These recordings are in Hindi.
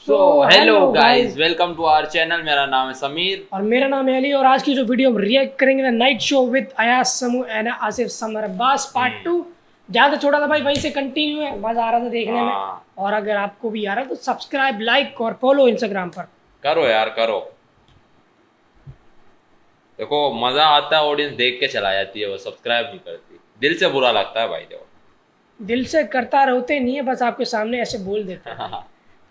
So hello guys, welcome to our channel. मेरा नाम है समीर और मेरा नाम है अली। और आज की जो वीडियो हम रिएक्ट करेंगे ना, night show with Ayaz Samu and Asif summer बास पार्ट 2। ज़्यादा छोटा था भाई, वहीं से कंटिन्यू है। मज़ा आ रहा था देखने में। और अगर आपको भी आ रहा है तो सब्सक्राइब, लाइक और फॉलो इंस्टाग्राम पर करो यार, करो। देखो, मजा आता है, ऑडियंस देख के चला जाती है, वो सब्सक्राइब नहीं करती। दिल से बुरा लगता है भाई। देखो, दिल से करता रहते नहीं है, बस आपके सामने ऐसे बोल देते हैं।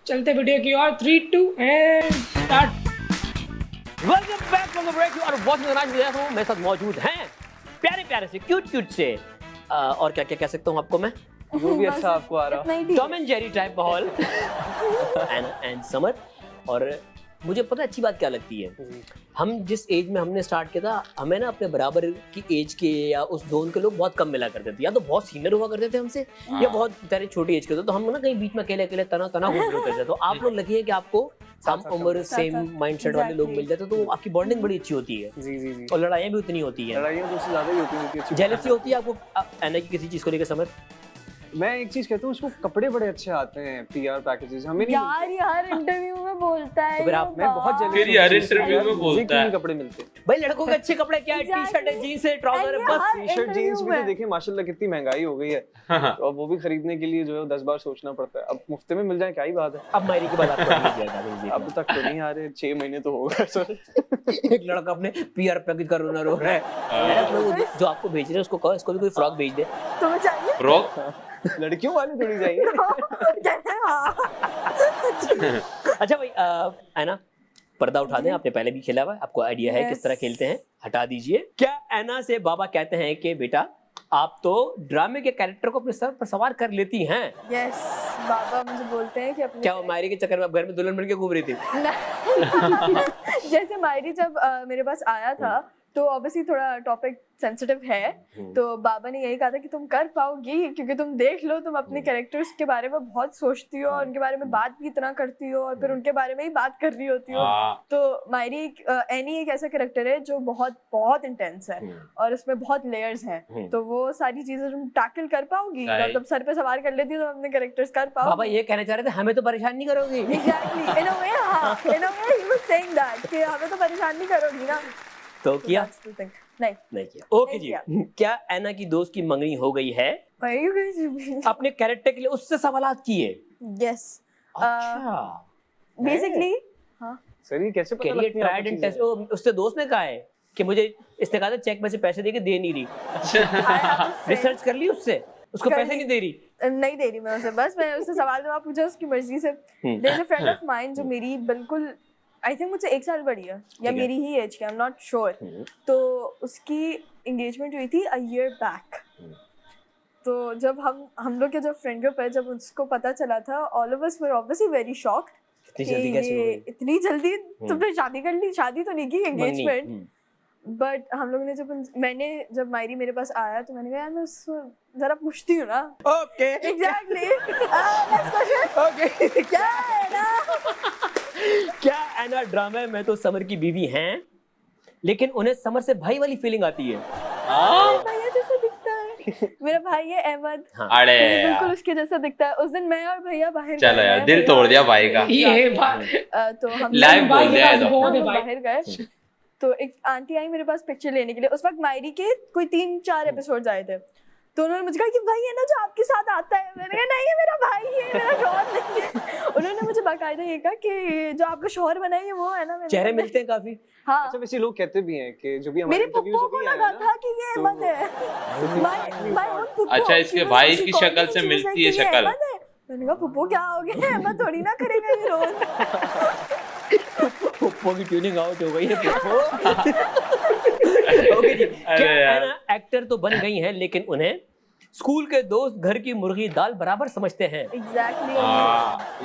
चलते वीडियो की और 3, 2 and start. Welcome back from the break. You are watching the night show. मेरे साथ मौजूद हैं प्यारे प्यारे से, क्यूट से और क्या क्या कह सकता हूँ आपको मैं, जो भी अच्छा आपको आ रहा, टॉम एंड जेरी टाइप माहौल एंड समर। और मुझे पता है अच्छी बात क्या लगती है, हम जिस एज में हमने स्टार्ट किया था, हमें ना अपने बराबर की एज के या उस जोन के लोग बहुत कम मिला करते थे। या तो बहुत सीनियर हुआ करते थे हमसे, या बहुत बेचारे छोटी एज के थे। तो हम ना कहीं बीच में अकेले अकेले तना तना घूम रहे थे। तो आप लोग लगी है कि आपको कम उम्र सेम माइंडसेट वाले लोग मिल जाते, तो आपकी बॉन्डिंग बड़ी अच्छी होती है। जी जी जी। और लड़ाइयाँ भी उतनी होती है। लड़ाइयाँ तो उससे ज्यादा ही होती है। जेलसी होती है आपको एना की किसी चीज को लेकर समझ? मैं एक चीज कहता हूँ, उसको कपड़े बड़े अच्छे आते हैं, पीआर पैकेजेस हमें नहीं यार ये हर इंटरव्यू में बोलता है। तो फिर आप- मैं बहुत जेलस फिर हर इंटरव्यू में बोलता है। कपड़े मिलते हैं। भाई लड़कों के अच्छे कपड़े क्या है? टी शर्ट है, जीन्स है, ट्राउजर है, बस। टी शर्ट जीन्स भी तो देखें, माशाल्लाह कितनी महंगाई हो गई है। तो अब वो भी खरीदने के लिए जो है 10 बार सोचना पड़ता है। अब मुफ्त में मिल जाए क्या ही बात है। अब मायरी की बात आपको नहीं किया जा रही है। अब तक तो नहीं आ रहे, 6 महीने तो हो गए सर। एक लड़का अपने पीआर पैकेज का रोना रो रहा है। यार अपने वो जो आपको भेज रहे हैं उसको कहो इसको भी कोई फ्रॉक भेज दे। तुम्हें चाहिए? फ्रॉक लड़कियों वाली थोड़ी चाहिए। कहते हैं हाँ। अच्छा भाई है ना, पर्दा उठा दें। आपने पहले भी खेला हुआ है, आपको आइडिया है किस तरह खेलते हैं। हटा दीजिए। क्या ऐना से बाबा कहते हैं कि बेटा आप तो ड्रामे के कैरेक्टर को अपने सर पर सवार कर लेती हैं। यस, बाबा मुझे बोलते हैं कि अपने क्या वो मायरी के चक्कर में आप घर में दुल्हन बन के घूम रही थी? जैसे मायरी जब मेरे पास आया था तो ऑब्वियसली थोड़ा टॉपिक सेंसिटिव है, तो बाबा ने यही कहा था कि तुम कर पाओगी, क्योंकि तुम देख लो, तुम अपने कैरेक्टर्स के बारे में बहुत सोचती हो और उनके बारे में बात भी इतना करती हो और फिर उनके बारे में ही बात कर रही होती हो। तो मायरी एनी एक ऐसा कैरेक्टर है जो बहुत बहुत इंटेंस है और उसमें बहुत लेयर्स हैं। तो वो सारी चीजें तुम टैकल कर पाओगी, मतलब सर पे सवार कर लेती हो तो अपने कैरेक्टर्स कर पाओगी। बाबा ये कहना चाह रहे थे हमें तो परेशान नहीं करोगी। एग्जैक्टली, इन अ वे, हाँ, इन अ वे ही वाज सेइंग दैट कि हमें तो परेशान नहीं करोगी ना। तो किया? नहीं किया। ओके जी। क्या ऐना की दोस्त की मंगनी हो गई है? अपने कैरेक्टर के लिए उससे सवालात किए? यस, अच्छा, बेसिकली हाँ। सर ये कैसे पता करियर लगती है ट्राइड एंड टेस्ट। उससे दोस्त ने कहा है कि मुझे इसने कहा था चेक में से पैसे देके दे नहीं रही। रिसर्च कर ली उससे, उसको पैसे नहीं दे रही? नहीं दे रही मैं उसे, बस मैं उससे सवाल जवाब पूछा उसकी मर्जी से। There is a friend of mine जो मेरी बिल्कुल आई थिंक मुझसे 1 साल बड़ी है या मेरी ही एज की, आई एम नॉट श्योर। तो उसकी एंगेजमेंट हुई थी अ ईयर बैक। तो जब हम लोग के जो फ्रेंड ग्रुप है, जब उसको पता चला था, all of us were obviously very shocked. इतनी जल्दी कैसे हो गई? इतनी जल्दी तुमने शादी कर ली? शादी तो नहीं की, एंगेजमेंट। बट हम लोग ने जब मायरी मेरे पास आया तो मैंने कहा यार मैं उसको जरा पूछती हूँ ना। Okay exactly. ओके, क्या है ना, क्या ऐना ड्रामा में तो समर की बीवी हैं, लेकिन उन्हें समर से भाई वाली फीलिंग आती है? भैया जैसा दिखता है। मेरा भाई है अहमद, अरे तो बिल्कुल उसके जैसा दिखता है। उस दिन मैं और भैया बाहर चलो गए यार, हैं, दिल भैया तोड़ दिया और भाई का। ये तो हम लाइव बोल दिया है तो। हम बाहर गए तो एक आंटी आई मेरे पास पिक्चर लेने के लिए। उस वक्त मायरी के कोई 3-4 एपिसोड्स आए थे। तो उन्होंने मुझे कहा कि भाई है ना जो आपके साथ आता है। मैंने कहा नहीं, ये मेरा भाई है, मेरा शौहर नहीं है। उन्होंने मुझे बाकायदा ये कहा कि जो आपका शौहर बना है वो है ना। चेहरे मिलते हैं काफी। हाँ, अच्छा, वैसे लोग कहते भी हैं कि जो भी हमारे मेरे इंटरव्यूज पप्पू को अभी आए लगा हैं था ना, कि ये अहमद है। My own Pappu. अच्छा, इसके भाई की शक्ल से मिलती है शक्ल। मैंने कहा पप्पू क्या हो गया, अहमद थोड़ी ना करेगा ये रोल। पप्पो की ट्यूनिंग आउट हो गई है पप्पो। ओके जी। क्या ऐना एक्टर तो बन गई हैं, लेकिन उन्हें स्कूल के दोस्त घर की मुर्गी दाल बराबर समझते हैं? एग्जैक्टली।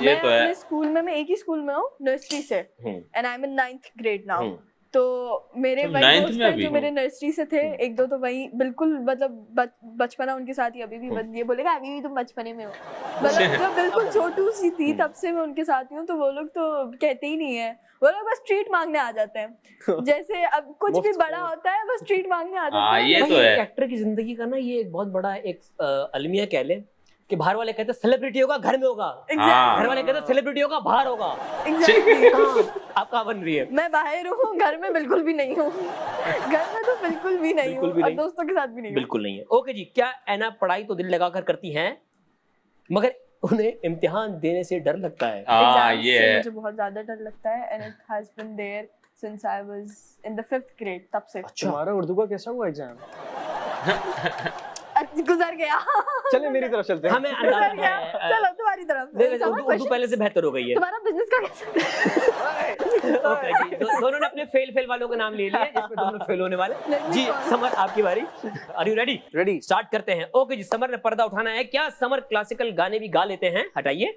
ये तो है। अपने स्कूल में, मैं एक ही स्कूल में हूँ नर्सरी से, and I am in 9th grade now. तो मेरे तो वही 9th दोस्त में हैं अभी? जो मेरे नर्सरी से थे। 1-2 तो वही बिल्कुल, मतलब बचपना उनके साथ ही अभी भी। ये बोलेगा अभी भी तुम बचपने में हो, मतलब जो बिल्कुल छोटू सी थी तब से मैं उनके साथ ही हूँ। तो वो लोग तो कहते ही नहीं है, वो लोग बस ट्रीट मांगने आ जाते हैं। जैसे अब कुछ भी बड़ा होता है बस ट्रीट मांगने आ जाते हैं। ये भाई तो है। एक एक्टर की जिंदगी का ना ये एक बहुत बड़ा एक अलमिया कह ले कि बाहर वाले कहते हैं सेलिब्रिटी होगा घर में होगा, हाँ। घर वाले कहते हैं सेलिब्रिटी होगा बाहर होगा। एग्जैक्टली। आप कहाँ बन रही है? मैं बाहर हूँ, घर में बिल्कुल भी नहीं हूँ। घर में तो बिल्कुल भी नहीं बिल्कुल हूँ भी और नहीं। दोस्तों के साथ भी नहीं हूँ। बिल्कुल नहीं है। ओके जी, क्या ऐना पढ़ाई तो दिल लगाकर करती हैं मगर उन्हें इम्तिहान देने से डर लगता है? हाँ Exams ये से है। मुझे बहुत ज्यादा डर लगता है and it has been there since I was in the 5th grade, तब से। अच्छा, तुम्हारा उर्दू का कैसा हुआ एग्जाम? गुजर गया। चले मेरी तरफ चलते हैं। हमें गुजर अंदाजा गया। है। चलो तुम्हारी तरफ। नहीं, Summer उर्दू questions? पहले से बेहतर हो गई है। तुम्हारा बिजनेस का कैसा? ओके जी, दोनों ने अपने फेल वालों के नाम ले लिए जिसमें दोनों फेल होने वाले। Let me जी call. समर आपकी बारी। Are you ready? Ready. Start करते हैं। ओके जी, समर ने पर्दा उठाना है। क्या समर क्लासिकल गाने भी गा लेते हैं? हटाइए।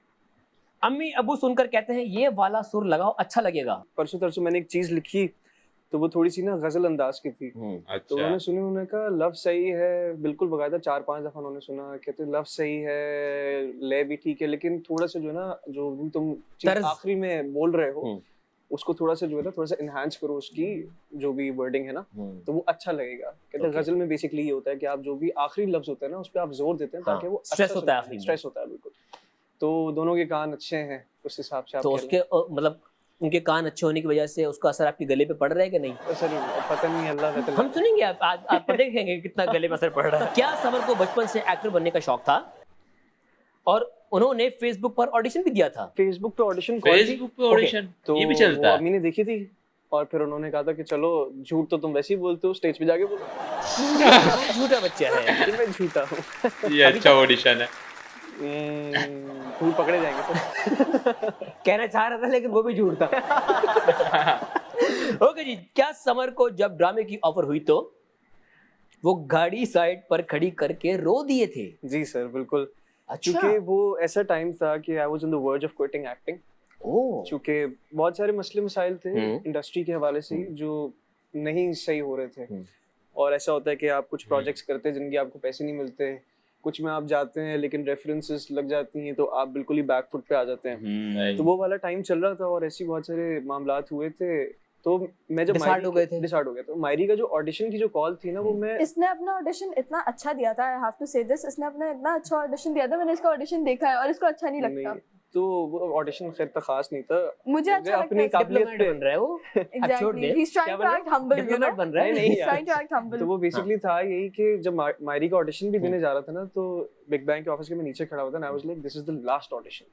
अम्मी अबू सुनकर कहते हैं ये वाला सुर लगाओ अच्छा लगेगा। परसों तरसों मैंने एक चीज लिखी तो वो थोड़ी सी ना गजल अंदाज की थी, तो अच्छा उन्होंने सुनी, उन्होंने कहा लव सही है, बिल्कुल बकायदा 4-5 दफा उन्होंने सुना, कहते लव सही है, ले भी ठीक है, लेकिन थोड़ा सा जो है ना, जो भी तुम चीज़ तर्ज। आखिरी में बोल रहे हो हम्म। उसको थोड़ा सा जो है ना, थोड़ा सा इनहांस करो, उसकी जो भी वर्डिंग है ना, तो वो अच्छा लगेगा। कहते हैं Okay. गजल में बेसिकली ये होता है कि आप जो भी आखिरी लफ्ज होता है ना उस पर आप जोर देते हैं ताकि हाँ, वो stress होता है आखिरी में। स्ट्रेस होता है बिल्कुल। तो दोनों के कान अच्छे हैं उस हिसाब से आप तो कह उसके मतलब उनके कान अच्छे होने की वजह से उसका असर आपके गले पे पड़ रहा है कि नहीं? रहे हैं। सर पता नहीं, अल्लाह का हम सुनेंगे, आप देखेंगे कितना गले में असर पड़ रहा है। क्या समर को बचपन से एक्टर बनने का शौक था और उन्होंने फेसबुक पर ऑडिशन भी दिया था? फेसबुक पे ऑडिशन फेसबुक पे ऑडिशन तो ये भी चलता वो है। अम्मी ने देखी थी और फिर उन्होंने कहा था कि चलो झूठ तो तुम वैसे ही बोलते हो, स्टेज पे जाके बोलो। झूठा बच्चा है। कि मैं झूठा हूँ। ये अच्छा ऑडिशन है। फूल पकड़े जाएंगे सर। कहना चाह रहा था लेकिन वो भी झूठ था। ओके जी, क्या समर को जब ड्रामे की ऑफर हुई तो वो गाड़ी साइड पर खड़ी करके रो दिए थे? जी सर बिल्कुल, अच्छा। क्योंकि वो ऐसा टाइम था कि I was on the verge of quitting acting, oh, क्योंकि बहुत सारे मसले मसाइल थे हम्म। इंडस्ट्री के हवाले से जो नहीं सही हो रहे थे। हम्म। और ऐसा होता है कि आप कुछ प्रोजेक्ट्स करते हैं जिनके आपको पैसे नहीं मिलते, कुछ में आप जाते हैं लेकिन रेफरेंसेस लग जाती हैं तो आप बिल्कुल ही बैक फुट पे आ जाते हैं। तो वो वाला टाइम चल रहा था और ऐसी बहुत सारे मामलात हुए थे। तो मैं जब Disheartened हो गए थे। डिसार्ड हो गया तो मायरी का जो ऑडिशन की जो कॉल थी ना वो मैं इसने अपना ऑडिशन इतना अच्छा दिया था, आई हैव टू से दिस, इसने अपना इतना अच्छा ऑडिशन दिया था, मैंने इसका ऑडिशन देखा है और इसको अच्छा नहीं लगता। तो वो ऑडिशन खैर तक खास नहीं था। मुझे अच्छा लगता अपनी है। काबिलियत डिप्लोमेट पे बन रहा है वो। अब छोड़ दे। Exactly. He's trying to act humble, you know. Diplomat बन रहा है। नहीं, He's यार। trying to act humble. तो वो बेसिकली था यही कि जब मायरी का ऑडिशन भी देने जा रहा था ना तो बिग बैंग के ऑफिस के मैं नीचे खड़ा हुआ था, I was like this is the last audition,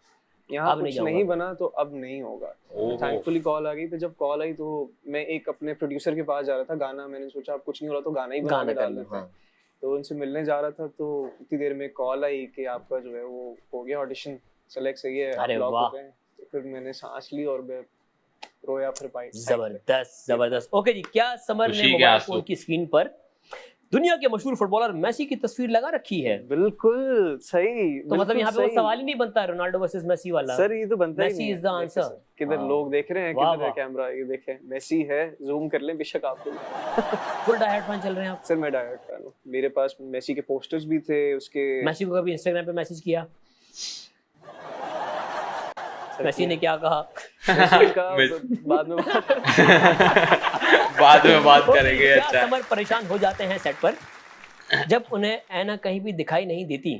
यहाँ अब नहीं कुछ जाऊंगा। नहीं बना तो अब नहीं होगा। ओहो। थैंकफुली कॉल आ गई। तो जब कॉल आई तो मैं एक अपने प्रोड्यूसर के पास जा रहा था, गाना मैंने सोचा अब कुछ नहीं हो रहा तो गाना ही बना गाना के कर डाल लो, देते हैं। हाँ। तो उनसे मिलने जा रहा था तो उतनी देर में कॉल आई कि आपका जो है वो हो गया ऑडिशन सेलेक्ट, सही है, अरे लॉक वाह। हो गए। तो फिर मैंने सांस ली और मैं रोया फिर पाई। जबरदस्त जबरदस्त। ओके जी, क्या समर खुशी ने के मोबाइल आंसू। फोन की स्क्रीन पर दुनिया के मशहूर फुटबॉलर मेसी की तस्वीर लगा रखी है? बिल्कुल सही। तो मतलब यहाँ पे वो सवाल ही नहीं बनता रोनाल्डो वर्सेस मेसी वाला। सर ये तो बनता ही Messi नहीं is the है। answer। देखिए सर, किधर हाँ। लोग देख रहे हैं, वाह, किधर है वाह। कैमरा, ये देखें मेसी है, जूम कर लें बेशक आप लोग। फुल डायरेक्ट फैन चल रहे हैं आप? सर मैं डायरेक्ट फैन हूँ, मेरे पास मेसी के पोस्टर्स भी थे उसके। मेसी को कभी इंस्टाग्राम पे मैसेज किया? सर, मेसी ने क्या कहा? मेसी का मेसी- बाद में बाद में बात करेंगे। क्या अच्छा समर परेशान हो जाते हैं सेट पर जब उन्हें ऐना कहीं भी दिखाई नहीं देती?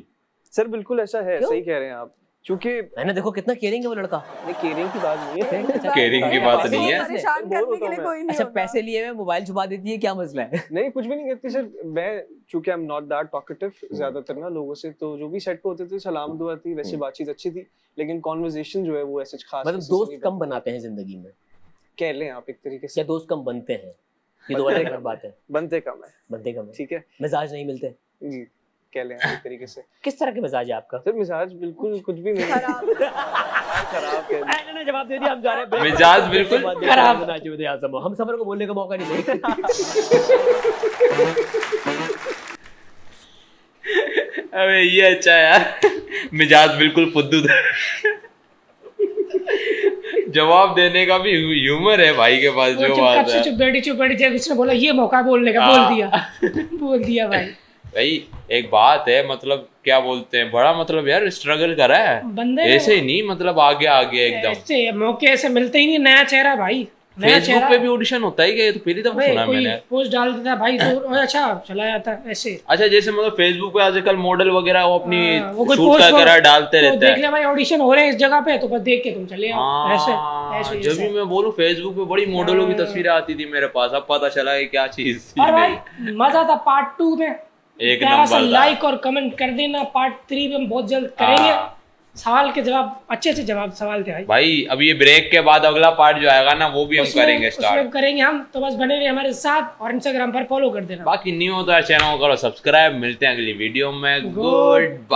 सर बिल्कुल ऐसा है, क्यों? सही कह रहे हैं आप, क्योंकि ऐना देखो कितना केयरिंग है वो लड़का। केयरिंग की बात नहीं है। Caring की बात नहीं है। परेशान बोर करने होता के हूं लिए मैं। कोई नहीं अच्छा, होगा। पैसे लिए हुए मोबाइल छुपा देती है, क्या मसला है? नहीं कुछ भी नहीं करती सर। मैं चूंकि I am not that talkative ज्यादातर ना लोगों से, तो जो भी सेट पे होते थे सलाम दुआ थी, वैसे बातचीत अच्छी थी, लेकिन कॉन्वर्सेशन जो है वो ऐसे खास मतलब किसी से दोस्त नहीं कम बनाते हैं जिंदगी में, कह लें आप एक तरीके से। या दोस्त कम बनते हैं? ये दो अलग अलग बात है। बनते कम है, बनते कम है, ठीक है मिजाज नहीं मिलते। जी, कह लें आप एक तरीके से। किस तरह के मिजाज है आपका? सर मिजाज बिल्कुल कुछ भी नहीं खराब। खराब कह लें। ऐना ने जवाब दे दिया, हम जा रहे हैं। मिजाज बिल्कुल खराब। हम समर को बोलने का मौका नहीं देंगे। अबे ये अच्छा है यार, मिजाज बिल्कुल फुद्दू था। जवाब देने का भी ह्यूमर है भाई के पास, जो बात है। चुप बैठी जब उसने बोला ये मौका बोलने का, बोल दिया बोल दिया भाई। भाई एक बात है, मतलब क्या बोलते हैं, बड़ा मतलब यार स्ट्रगल करा है बंदे ऐसे ही नहीं, मतलब आगे आगे एकदम। ऐसे मौके ऐसे मिलते ही नहीं, नया चेहरा भाई। नया फेसबुक चेहरा पे भी ऑडिशन होता है क्या? ये तो पहली दफा भाई, सुना कोई मैंने। पोस्ट डाल देता है भाई तो अच्छा चला जाता है ऐसे। अच्छा जैसे मतलब फेसबुक पे आजकल मॉडल वगैरह वो अपनी वो कोई शूट पोस्ट वगैरह डालते तो रहते देख हैं। लिया भाई ऑडिशन हो रहे हैं इस जगह पे तो बस देख के तुम चले आओ ऐसे ऐसे जब भी मैं बोलूं फेसबुक पे बड़ी मॉडलों की तस्वीरें आती थी मेरे पास, अब पता चला कि क्या चीज थी। और नहीं। भाई मजा था पार्ट 2 में। एक प्यारा सा नंबर था। लाइक और कमेंट कर देना। पार्ट 3 में हम बहुत जल्द करेंगे। हाँ। सवाल के जवाब अच्छे जवाब सवाल थे भाई। भाई अब ये ब्रेक के बाद अगला पार्ट जो आएगा ना वो भी हम करेंगे उसमें स्टार्ट। करेंगे हम, तो बस बने रहिए हमारे साथ और इंस्टाग्राम पर फॉलो कर देना। बाकी न्यू होता है चैनल को करो सब्सक्राइब। मिलते हैं अगली वीडियो में। Good bye.